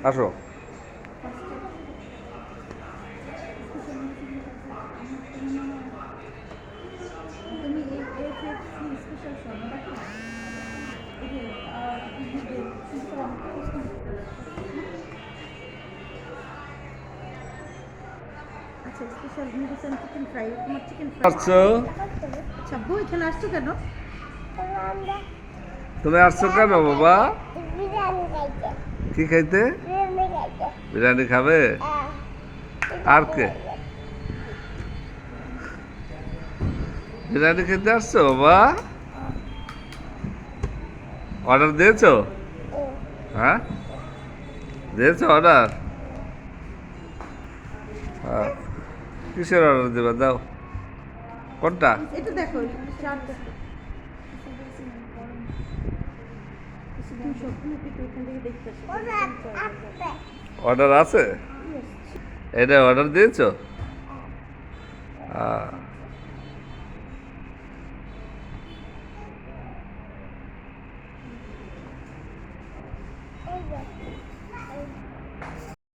আসো। আচ্ছা, special medicine chicken fry, তোমার চিকেন ফ্রাই। আসছো? আচ্ছা, বউ এখানে আসছো কেন? তুমি আসছো কেন বাবা? কি খাইতে? বিরিয়ানি খাবে? আর কে? বিরিয়ানি খেতে আসছো বাবা? অর্ডার দিয়েছো? হ্যাঁ, দিয়েছো অর্ডার? হ্যাঁ, কিসের অর্ডার দেবে দাও? কোনটা? এটা দেখো, চাট দেখো। তুমি সবগুলো কিন্তু ওখান থেকে দেখতে আসো। অর্ডার আছে? এটা অর্ডার দিয়েছো?